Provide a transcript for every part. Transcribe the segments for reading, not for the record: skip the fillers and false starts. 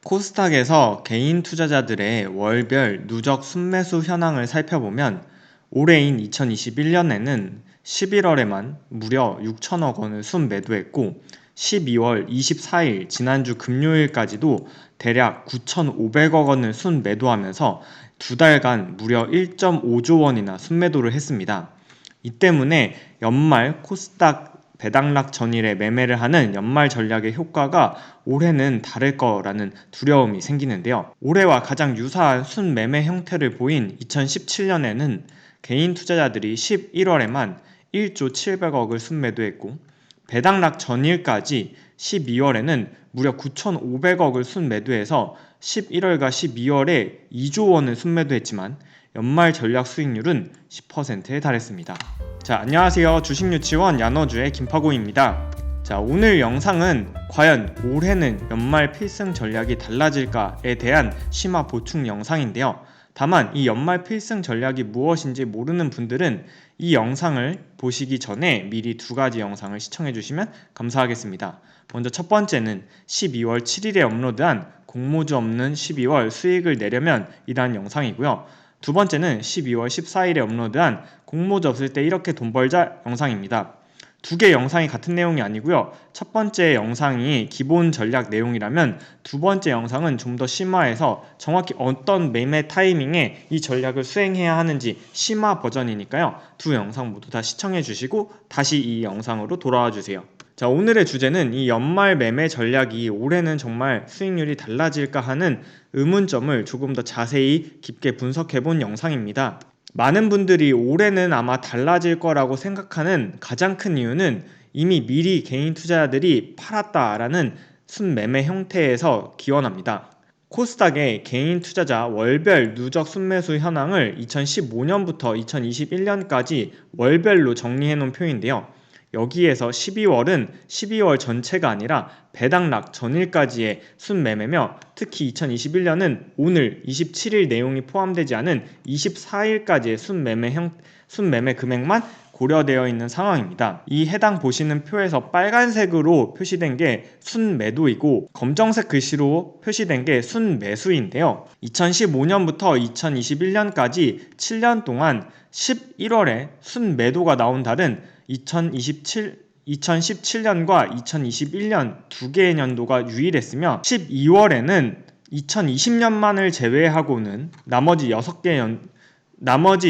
코스닥에서 개인 투자자들의 월별 누적 순매수 현황을 살펴보면 올해인 2021년에는 11월에만 무려 6천억 원을 순매도했고 12월 24일 지난주 금요일까지도 대략 9,500억 원을 순매도하면서 두 달간 무려 1.5조 원이나 순매도를 했습니다. 이 때문에 연말 코스닥 배당락 전일에 매매를 하는 연말 전략의 효과가 올해는 다를 거라는 두려움이 생기는데요. 올해와 가장 유사한 순매매 형태를 보인 2017년에는 개인 투자자들이 11월에만 1조 700억을 순매도했고 배당락 전일까지 12월에는 무려 9,500억을 순매도해서 11월과 12월에 2조 원을 순매도했지만 연말 전략 수익률은 10%에 달했습니다. 자, 안녕하세요. 주식유치원 야너주의 김파고입니다. 자, 오늘 영상은 과연 올해는 연말 필승 전략이 달라질까에 대한 심화 보충 영상인데요. 다만 이 연말 필승 전략이 무엇인지 모르는 분들은 이 영상을 보시기 전에 미리 두 가지 영상을 시청해 주시면 감사하겠습니다. 먼저 첫 번째는 12월 7일에 업로드한 공모주 없는 12월 수익을 내려면 이라는 영상이고요. 두 번째는 12월 14일에 업로드한 공모주 없을 때 이렇게 돈 벌자 영상입니다. 두 개 영상이 같은 내용이 아니고요. 첫 번째 영상이 기본 전략 내용이라면 두 번째 영상은 좀 더 심화해서 정확히 어떤 매매 타이밍에 이 전략을 수행해야 하는지 심화 버전이니까요. 두 영상 모두 다 시청해 주시고 다시 이 영상으로 돌아와 주세요. 자, 오늘의 주제는 이 연말 매매 전략이 올해는 정말 수익률이 달라질까 하는 의문점을 조금 더 자세히 깊게 분석해 본 영상입니다. 많은 분들이 올해는 아마 달라질 거라고 생각하는 가장 큰 이유는 이미 미리 개인 투자자들이 팔았다라는 순매매 형태에서 기원합니다. 코스닥의 개인 투자자 월별 누적 순매수 현황을 2015년부터 2021년까지 월별로 정리해 놓은 표인데요. 여기에서 12월은 12월 전체가 아니라 배당락 전일까지의 순매매며 특히 2021년은 오늘 27일 내용이 포함되지 않은 24일까지의 순매매 금액만 고려되어 있는 상황입니다. 이 해당 보시는 표에서 빨간색으로 표시된 게 순매도이고 검정색 글씨로 표시된 게 순매수인데요. 2015년부터 2021년까지 7년 동안 11월에 순매도가 나온 달은 2017년과 2021년 두 개의 년도가 유일했으며 12월에는 2020년만을 제외하고는 나머지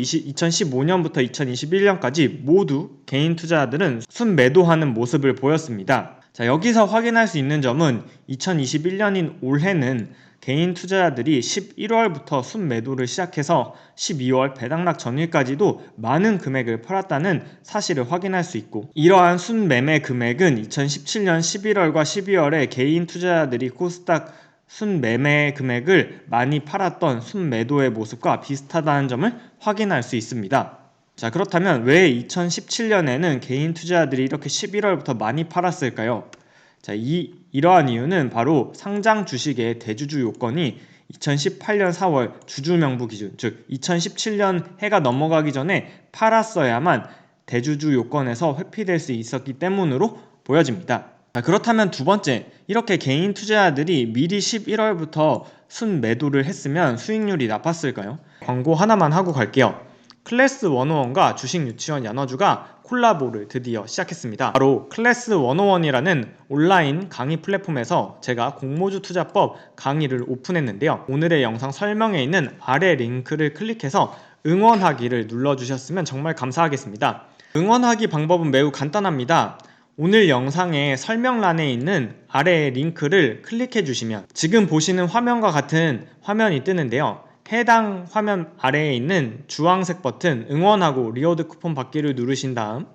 2015년부터 2021년까지 모두 개인 투자자들은 순매도하는 모습을 보였습니다. 자, 여기서 확인할 수 있는 점은 2021년인 올해는 개인 투자자들이 11월부터 순매도를 시작해서 12월 배당락 전일까지도 많은 금액을 팔았다는 사실을 확인할 수 있고 이러한 순매매 금액은 2017년 11월과 12월에 개인 투자자들이 코스닥 순매매 금액을 많이 팔았던 순매도의 모습과 비슷하다는 점을 확인할 수 있습니다. 자, 그렇다면 왜 2017년에는 개인 투자자들이 이렇게 11월부터 많이 팔았을까요? 자, 이러한 이유는 바로 상장 주식의 대주주 요건이 2018년 4월 주주 명부 기준, 즉 2017년 해가 넘어가기 전에 팔았어야만 대주주 요건에서 회피될 수 있었기 때문으로 보여집니다. 자, 그렇다면 두 번째, 이렇게 개인 투자자들이 미리 11월부터 순매도를 했으면 수익률이 나빴을까요? 광고 하나만 하고 갈게요. 클래스 101과 주식 유치원 야너주가 콜라보를 드디어 시작했습니다. 바로 클래스 101이라는 온라인 강의 플랫폼에서 제가 공모주 투자법 강의를 오픈했는데요. 오늘의 영상 설명에 있는 아래 링크를 클릭해서 응원하기를 눌러주셨으면 정말 감사하겠습니다. 응원하기 방법은 매우 간단합니다. 오늘 영상의 설명란에 있는 아래 링크를 클릭해 주시면 지금 보시는 화면과 같은 화면이 뜨는데요. 해당 화면 아래에 있는 주황색 버튼 응원하고 리워드 쿠폰 받기를 누르신 다음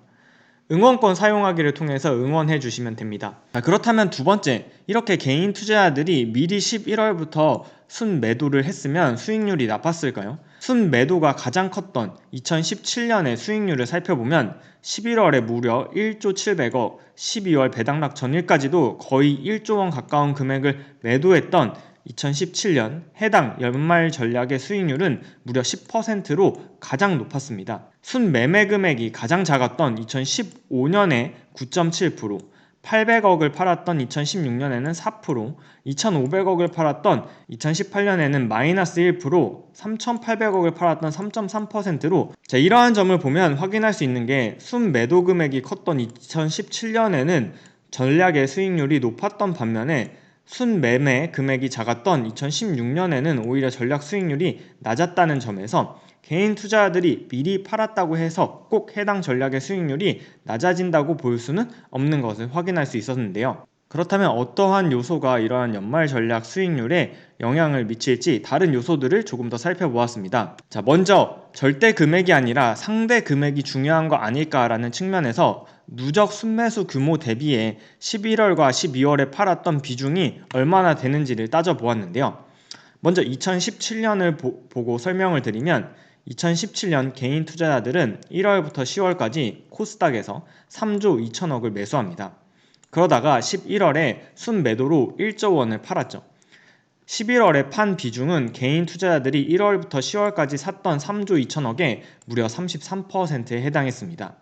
응원권 사용하기를 통해서 응원해 주시면 됩니다. 자, 그렇다면 두 번째, 이렇게 개인 투자자들이 미리 11월부터 순매도를 했으면 수익률이 나빴을까요? 순매도가 가장 컸던 2017년의 수익률을 살펴보면 11월에 무려 1조 700억, 12월 배당락 전일까지도 거의 1조 원 가까운 금액을 매도했던 2017년 해당 연말 전략의 수익률은 무려 10%로 가장 높았습니다. 순매매 금액이 가장 작았던 2015년에 9.7%, 800억을 팔았던 2016년에는 4%, 2,500억을 팔았던 2018년에는 마이너스 1%, 3,800억을 팔았던 3.3%로 이러한 점을 보면 확인할 수 있는 게 순매도 금액이 컸던 2017년에는 전략의 수익률이 높았던 반면에 순매매 금액이 작았던 2016년에는 오히려 전략 수익률이 낮았다는 점에서 개인 투자자들이 미리 팔았다고 해서 꼭 해당 전략의 수익률이 낮아진다고 볼 수는 없는 것을 확인할 수 있었는데요. 그렇다면 어떠한 요소가 이러한 연말 전략 수익률에 영향을 미칠지 다른 요소들을 조금 더 살펴보았습니다. 먼저 절대 금액이 아니라 상대 금액이 중요한 거 아닐까라는 측면에서 누적 순매수 규모 대비해 11월과 12월에 팔았던 비중이 얼마나 되는지를 따져보았는데요. 먼저 2017년을 보고 설명을 드리면 2017년 개인 투자자들은 1월부터 10월까지 코스닥에서 3조 2천억을 매수합니다. 그러다가 11월에 순매도로 1조 원을 팔았죠. 11월에 판 비중은 개인 투자자들이 1월부터 10월까지 샀던 3조 2천억에 무려 33%에 해당했습니다.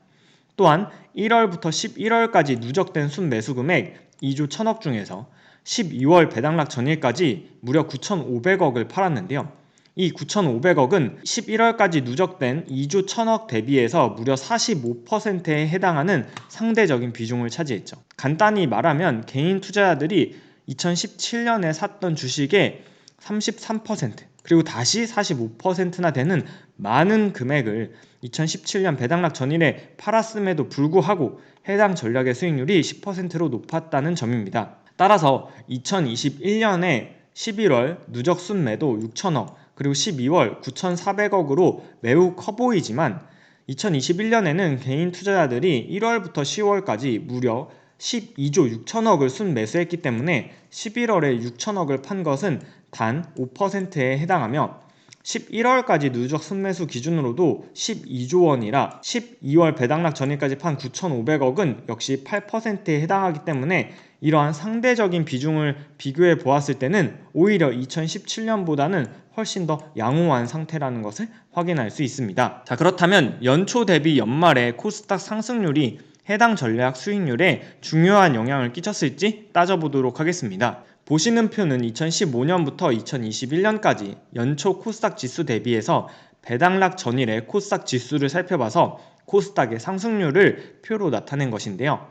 또한 1월부터 11월까지 누적된 순매수 금액 2조 1천억 중에서 12월 배당락 전일까지 무려 9,500억을 팔았는데요. 이 9,500억은 11월까지 누적된 2조 1천억 대비해서 무려 45%에 해당하는 상대적인 비중을 차지했죠. 간단히 말하면 개인 투자자들이 2017년에 샀던 주식의 33% 그리고 다시 45%나 되는 많은 금액을 2017년 배당락 전일에 팔았음에도 불구하고 해당 전략의 수익률이 10%로 높았다는 점입니다. 따라서 2021년에 11월 누적 순매도 6천억 그리고 12월 9,400억으로 매우 커 보이지만 2021년에는 개인 투자자들이 1월부터 10월까지 무려 12조 6천억을 순매수했기 때문에 11월에 6천억을 판 것은 단 5%에 해당하며 11월까지 누적 순매수 기준으로도 12조 원이라 12월 배당락 전일까지 판 9,500억은 역시 8%에 해당하기 때문에 이러한 상대적인 비중을 비교해 보았을 때는 오히려 2017년보다는 훨씬 더 양호한 상태라는 것을 확인할 수 있습니다. 그렇다면 연초 대비 연말에 코스닥 상승률이 해당 전략 수익률에 중요한 영향을 끼쳤을지 따져보도록 하겠습니다. 보시는 표는 2015년부터 2021년까지 연초 코스닥 지수 대비해서 배당락 전일의 코스닥 지수를 살펴봐서 코스닥의 상승률을 표로 나타낸 것인데요.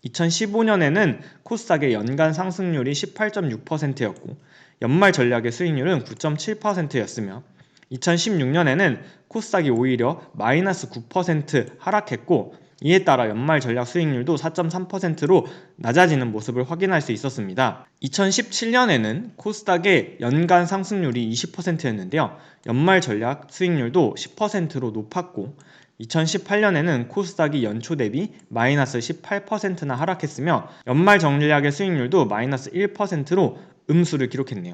2015년에는 코스닥의 연간 상승률이 18.6%였고 연말 전략의 수익률은 9.7%였으며 2016년에는 코스닥이 오히려 마이너스 9% 하락했고 이에 따라 연말 전략 수익률도 4.3%로 낮아지는 모습을 확인할 수 있었습니다. 2017년에는 코스닥의 연간 상승률이 20%였는데요. 연말 전략 수익률도 10%로 높았고 2018년에는 코스닥이 연초 대비 마이너스 18%나 하락했으며 연말 전략의 수익률도 마이너스 1%로 음수를 기록했네요.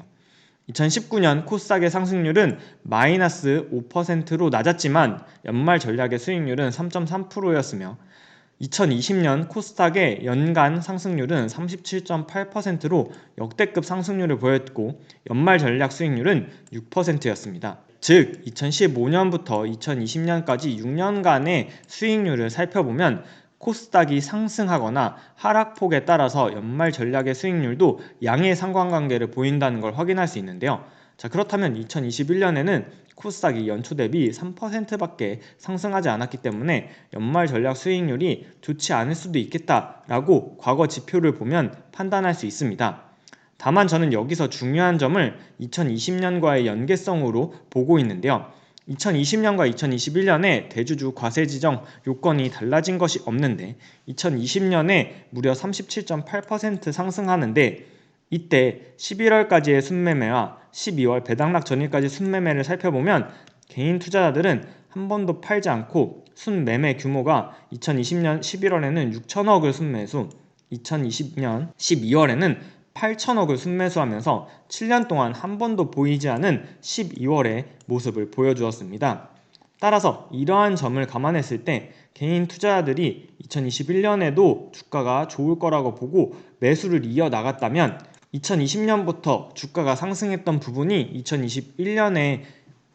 2019년 코스닥의 상승률은 마이너스 5%로 낮았지만 연말 전략의 수익률은 3.3%였으며 2020년 코스닥의 연간 상승률은 37.8%로 역대급 상승률을 보였고 연말 전략 수익률은 6%였습니다. 즉 2015년부터 2020년까지 6년간의 수익률을 살펴보면 코스닥이 상승하거나 하락폭에 따라서 연말 전략의 수익률도 양의 상관관계를 보인다는 걸 확인할 수 있는데요. 그렇다면 2021년에는 코스닥이 연초 대비 3%밖에 상승하지 않았기 때문에 연말 전략 수익률이 좋지 않을 수도 있겠다라고 과거 지표를 보면 판단할 수 있습니다. 다만 저는 여기서 중요한 점을 2020년과의 연계성으로 보고 있는데요. 2020년과 2021년에 대주주 과세 지정 요건이 달라진 것이 없는데 2020년에 무려 37.8% 상승하는데 이때 11월까지의 순매매와 12월 배당락 전일까지 순매매를 살펴보면 개인 투자자들은 한 번도 팔지 않고 순매매 규모가 2020년 11월에는 6천억을 순매수, 2020년 12월에는 8천억을 순매수하면서 7년 동안 한 번도 보이지 않은 12월의 모습을 보여주었습니다. 따라서 이러한 점을 감안했을 때 개인 투자자들이 2021년에도 주가가 좋을 거라고 보고 매수를 이어나갔다면 2020년부터 주가가 상승했던 부분이 2021년에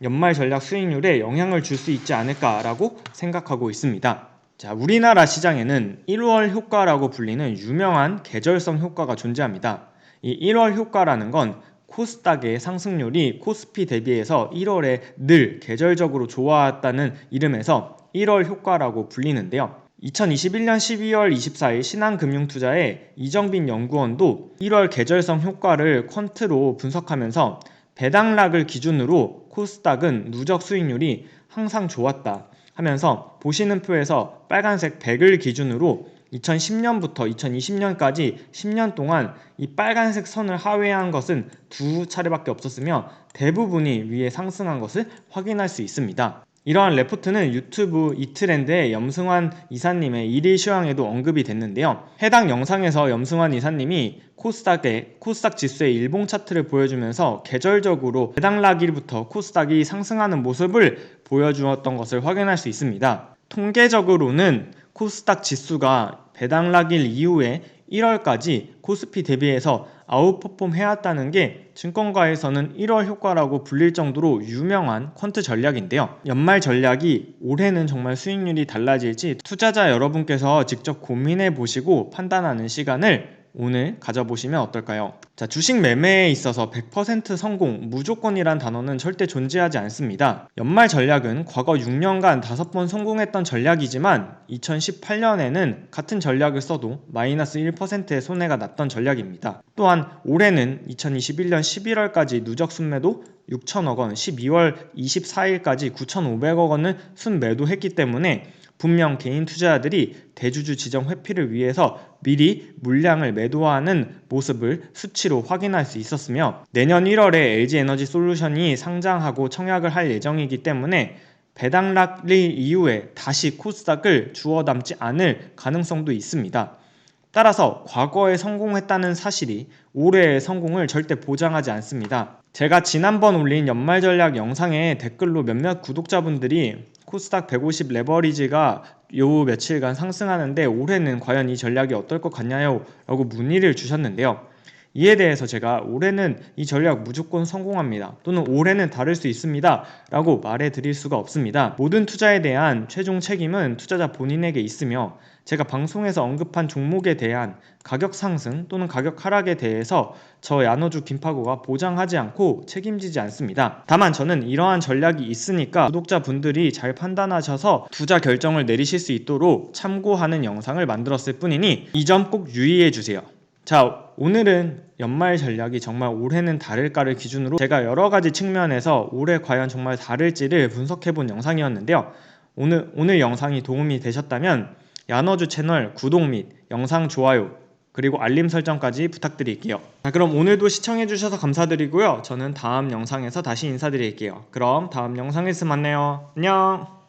연말 전략 수익률에 영향을 줄 수 있지 않을까라고 생각하고 있습니다. 자, 우리나라 시장에는 1월 효과라고 불리는 유명한 계절성 효과가 존재합니다. 이 1월 효과라는 건 코스닥의 상승률이 코스피 대비해서 1월에 늘 계절적으로 좋아왔다는 이름에서 1월 효과라고 불리는데요. 2021년 12월 24일 신한금융투자의 이정빈 연구원도 1월 계절성 효과를 퀀트로 분석하면서 배당락을 기준으로 코스닥은 누적 수익률이 항상 좋았다 하면서 보시는 표에서 빨간색 100을 기준으로 2010년부터 2020년까지 10년 동안 이 빨간색 선을 하회한 것은 두 차례밖에 없었으며 대부분이 위에 상승한 것을 확인할 수 있습니다. 이러한 레포트는 유튜브 이트렌드의 염승환 이사님의 1일 시황에도 언급이 됐는데요. 해당 영상에서 염승환 이사님이 코스닥 지수의 일봉 차트를 보여주면서 계절적으로 배당락일부터 코스닥이 상승하는 모습을 보여주었던 것을 확인할 수 있습니다. 통계적으로는 코스닥 지수가 배당락일 이후에 1월까지 코스피 대비해서 아웃퍼폼 해왔다는 게 증권가에서는 1월 효과라고 불릴 정도로 유명한 퀀트 전략인데요. 연말 전략이 올해는 정말 수익률이 달라질지 투자자 여러분께서 직접 고민해 보시고 판단하는 시간을 오늘 가져보시면 어떨까요? 자, 주식 매매에 있어서 100% 성공, 무조건이란 단어는 절대 존재하지 않습니다. 연말 전략은 과거 6년간 5번 성공했던 전략이지만 2018년에는 같은 전략을 써도 마이너스 1%의 손해가 났던 전략입니다. 또한 올해는 2021년 11월까지 누적 순매도 6천억 원, 12월 24일까지 9,500억 원을 순매도했기 때문에 분명 개인 투자자들이 대주주 지정 회피를 위해서 미리 물량을 매도하는 모습을 수치로 확인할 수 있었으며 내년 1월에 LG에너지솔루션이 상장하고 청약을 할 예정이기 때문에 배당락일 이후에 다시 코스닥을 주워 담지 않을 가능성도 있습니다. 따라서 과거에 성공했다는 사실이 올해의 성공을 절대 보장하지 않습니다. 제가 지난번 올린 연말 전략 영상에 댓글로 몇몇 구독자분들이 코스닥 150 레버리지가 요 며칠간 상승하는데 올해는 과연 이 전략이 어떨 것 같냐요? 라고 문의를 주셨는데요. 이에 대해서 제가 올해는 이 전략 무조건 성공합니다. 또는 올해는 다를 수 있습니다. 라고 말해드릴 수가 없습니다. 모든 투자에 대한 최종 책임은 투자자 본인에게 있으며 제가 방송에서 언급한 종목에 대한 가격 상승 또는 가격 하락에 대해서 저 야노주 김파고가 보장하지 않고 책임지지 않습니다. 다만 저는 이러한 전략이 있으니까 구독자분들이 잘 판단하셔서 투자 결정을 내리실 수 있도록 참고하는 영상을 만들었을 뿐이니 이 점 꼭 유의해 주세요. 자, 오늘은 연말 전략이 정말 올해는 다를까를 기준으로 제가 여러가지 측면에서 올해 과연 정말 다를지를 분석해본 영상이었는데요. 오늘 영상이 도움이 되셨다면 야너주 채널 구독 및 영상 좋아요 그리고 알림 설정까지 부탁드릴게요. 자, 그럼 오늘도 시청해주셔서 감사드리고요. 저는 다음 영상에서 다시 인사드릴게요. 그럼 다음 영상에서 만나요. 안녕.